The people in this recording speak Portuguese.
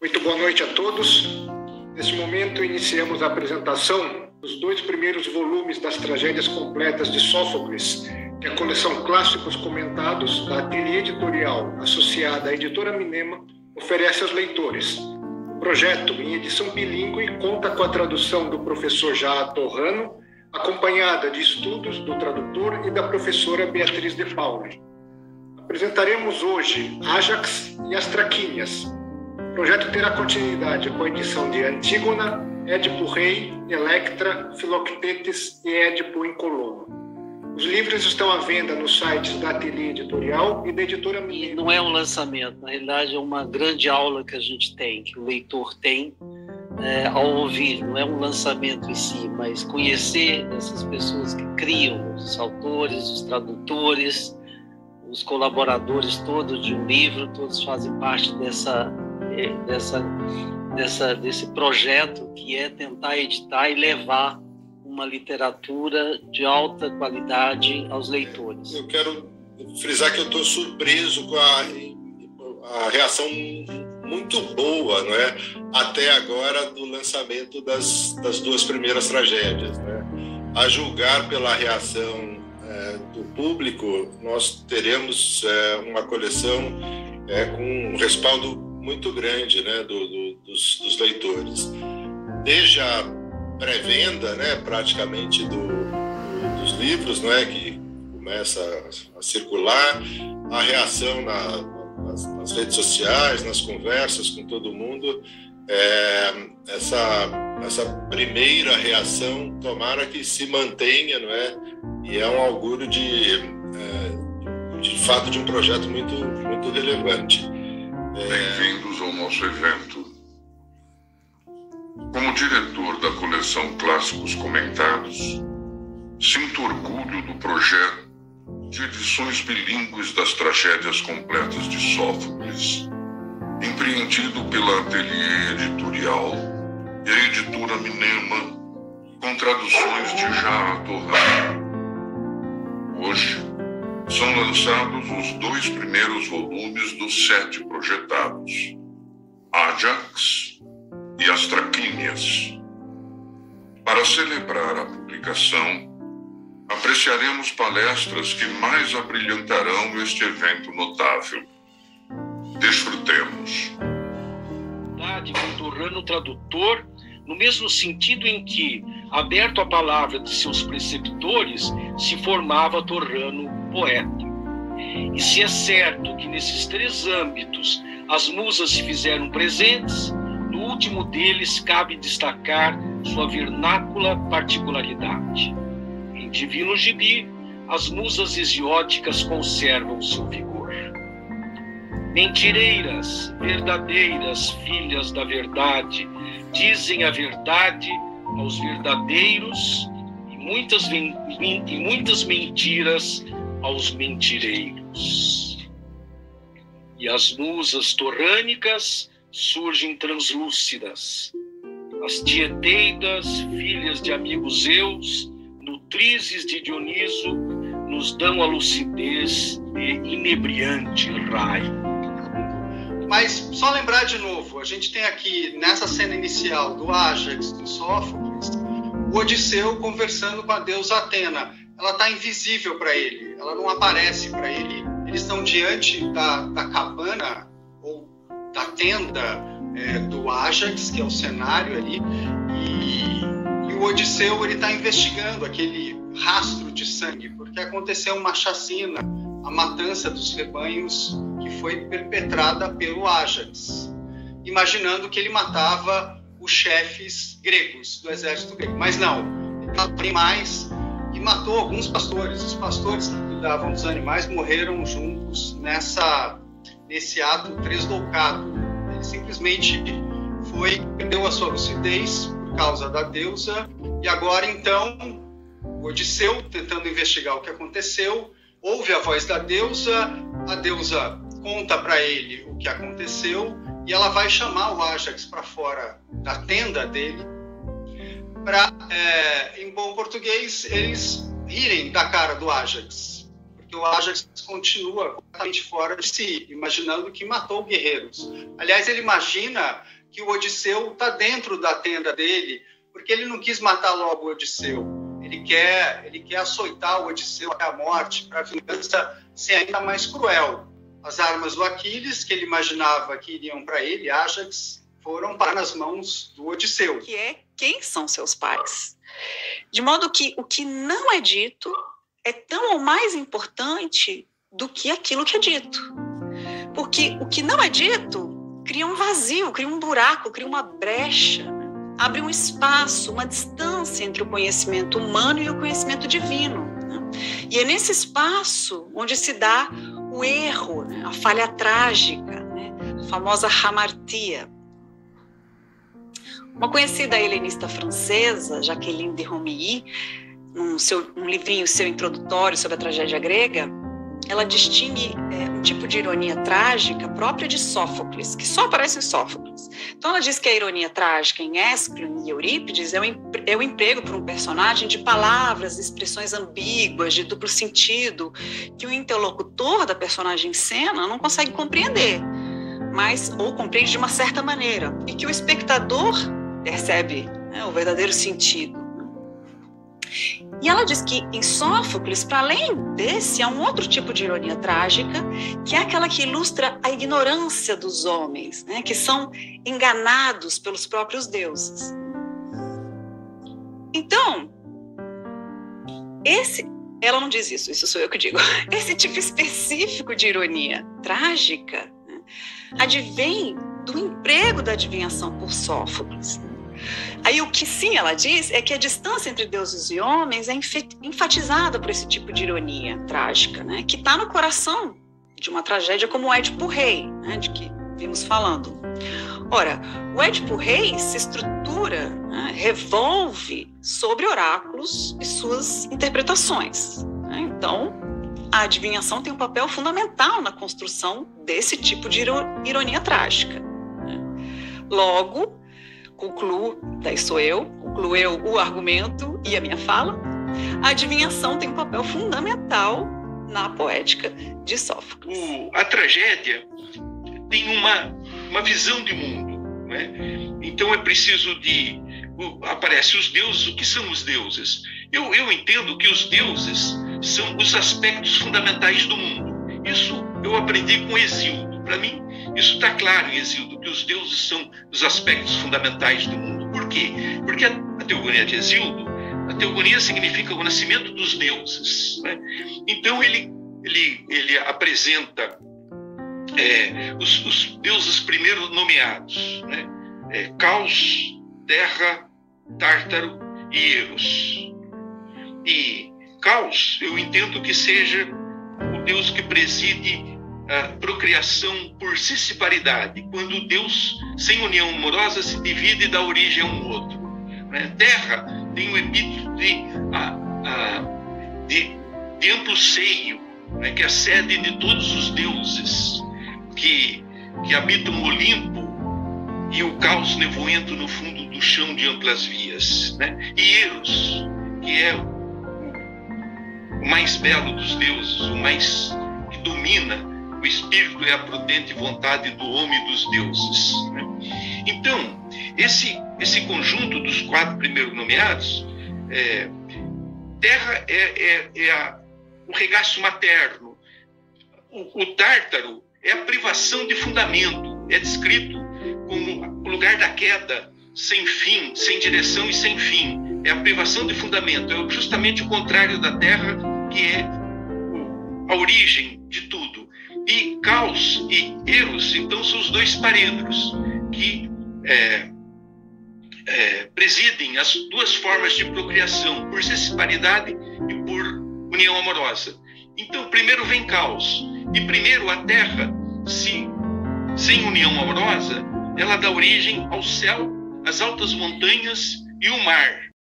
Muito boa noite a todos. Neste momento, iniciamos a apresentação dos 2 primeiros volumes das tragédias completas de Sófocles, que é a coleção Clássicos Comentados da Ateliê Editorial, associada à editora Minema, oferece aos leitores. O projeto, em edição bilíngue, conta com a tradução do professor Jaa Torrano, acompanhada de estudos do tradutor e da professora Beatriz de Paula. Apresentaremos hoje Ájax e as Traquínias. O projeto terá continuidade com a edição de Antígona, Édipo Rei, Electra, Filoctetes e Édipo em Colono. Os livros estão à venda nos sites da Ateliê Editorial e da editora Minema. Não é um lançamento, na realidade é uma grande aula que a gente tem, que o leitor tem ao ouvir. Não é um lançamento em si, mas conhecer essas pessoas que criam, os autores, os tradutores, os colaboradores todos de um livro, todos fazem parte desse projeto que é tentar editar e levar uma literatura de alta qualidade aos leitores. Eu quero frisar que eu estou surpreso com a reação muito boa, não é? Até agora do lançamento das 2 primeiras tragédias, né? A julgar pela reação do público, nós teremos uma coleção com um respaldo muito grande, né, dos leitores. Desde a pré-venda, né, praticamente dos livros, né, que começa a circular, a reação nas redes sociais, nas conversas com todo mundo, essa primeira reação, tomara que se mantenha, não é? E é um augúrio de fato de um projeto muito, muito relevante. Bem-vindos ao nosso evento. Como diretor da coleção Clássicos Comentados, sinto orgulho do projeto de edições bilíngues das tragédias completas de Sófocles, empreendido pela Ateliê Editorial e a editora Minema, com traduções de Jaa Torrano. Hoje, são lançados os 2 primeiros volumes dos 7 projetados, Ájax e as Traquínias. Para celebrar a publicação, apreciaremos palestras que mais abrilhantarão este evento notável. Desfrutemos. Com Torrano tradutor, no mesmo sentido em que, aberto à palavra de seus preceptores, se formava Torrano poeta. E se é certo que nesses 3 âmbitos as musas se fizeram presentes, no último deles cabe destacar sua vernácula particularidade. Em Divino Gibi, as musas hesiódicas conservam seu vigor. Mentireiras, verdadeiras filhas da verdade, dizem a verdade aos verdadeiros e muitas mentiras aos mentireiros. E as musas torrânicas surgem translúcidas. As Tieteidas, filhas de amigos Zeus, nutrizes de Dioniso, nos dão a lucidez de inebriante raio. Mas só lembrar de novo, a gente tem aqui, nessa cena inicial do Ájax, do Sófocles, o Odisseu conversando com a deusa Atena. Ela está invisível para ele, ela não aparece para ele. Eles estão diante da cabana, ou da tenda do Ájax, que é o cenário ali, e o Odisseu está investigando aquele rastro de sangue, porque aconteceu uma chacina, a matança dos rebanhos que foi perpetrada pelo Ájax, imaginando que ele matava os chefes gregos, do exército grego. Mas não, ele matou animais e matou alguns pastores. Os pastores que cuidavam dos animais morreram juntos nesse ato tresloucado. Ele simplesmente perdeu a sua lucidez por causa da deusa, e agora então o Odisseu, tentando investigar o que aconteceu, ouve a voz da deusa, a deusa conta para ele o que aconteceu, e ela vai chamar o Ájax para fora da tenda dele, para, em bom português, eles rirem da cara do Ájax, que o Ájax continua completamente fora de si, imaginando que matou guerreiros. Aliás, ele imagina que o Odisseu está dentro da tenda dele, porque ele não quis matar logo o Odisseu. Ele quer açoitar o Odisseu até a morte, para a vingança ser ainda mais cruel. As armas do Aquiles, que ele imaginava que iriam para ele, Ájax, foram para nas mãos do Odisseu. Que é quem são seus pais. De modo que o que não é dito é tão ou mais importante do que aquilo que é dito. Porque o que não é dito cria um vazio, cria um buraco, cria uma brecha, abre um espaço, uma distância entre o conhecimento humano e o conhecimento divino. E é nesse espaço onde se dá o erro, a falha trágica, a famosa hamartia. Uma conhecida helenista francesa, Jacqueline de Romilly, num livrinho seu introdutório sobre a tragédia grega, ela distingue um tipo de ironia trágica própria de Sófocles, que só aparece em Sófocles. Então ela diz que a ironia trágica em Ésquilo e Eurípides é o emprego por um personagem de palavras, expressões ambíguas, de duplo sentido, que o interlocutor da personagem em cena não consegue compreender, ou compreende de uma certa maneira, e que o espectador percebe o verdadeiro sentido. E ela diz que em Sófocles, para além desse, há um outro tipo de ironia trágica, que é aquela que ilustra a ignorância dos homens, que são enganados pelos próprios deuses. Então, ela não diz isso sou eu que digo, esse tipo específico de ironia trágica advém do emprego da adivinhação por Sófocles. Aí o que sim ela diz é que a distância entre deuses e homens é enfatizada por esse tipo de ironia trágica, que está no coração de uma tragédia como o Édipo Rei, de que vimos falando. Ora, o Édipo Rei se estrutura, revolve sobre oráculos e suas interpretações. Então, a adivinhação tem um papel fundamental na construção desse tipo de ironia trágica. Logo, concluo eu o argumento e a minha fala, a adivinhação tem um papel fundamental na poética de Sófocles. A tragédia tem uma visão de mundo, Então é preciso aparecem os deuses. O que são os deuses? Eu entendo que os deuses são os aspectos fundamentais do mundo. Isso eu aprendi com Hesíodo. Para mim, isso está claro em Hesíodo, que os deuses são os aspectos fundamentais do mundo. Por quê? Porque a teogonia de Hesíodo, a teogonia significa o nascimento dos deuses. Então ele apresenta os deuses primeiro nomeados, Caos, Terra, Tártaro e Eros. E Caos, eu entendo que seja o deus que preside a procriação por cisparidade, quando Deus, sem união amorosa, se divide e dá origem a um outro. Terra tem o epíteto de amplo seio, que é a sede de todos os deuses que habitam o Olimpo e o caos nevoento no fundo do chão de amplas vias. E Eros, que é o mais belo dos deuses, o mais que domina o espírito, é a prudente vontade do homem e dos deuses. Então, esse conjunto dos 4 primeiros nomeados, Terra é o regaço materno, o Tártaro é a privação de fundamento, é descrito como o lugar da queda, sem fim, sem direção e sem fim. É a privação de fundamento, é justamente o contrário da Terra, que é a origem de tudo. E Caos e Eros, então, são os 2 parênteros que presidem as 2 formas de procriação, por cisparidade e por união amorosa. Então, primeiro vem Caos, e primeiro a Terra, sem união amorosa, ela dá origem ao céu, às altas montanhas e o mar.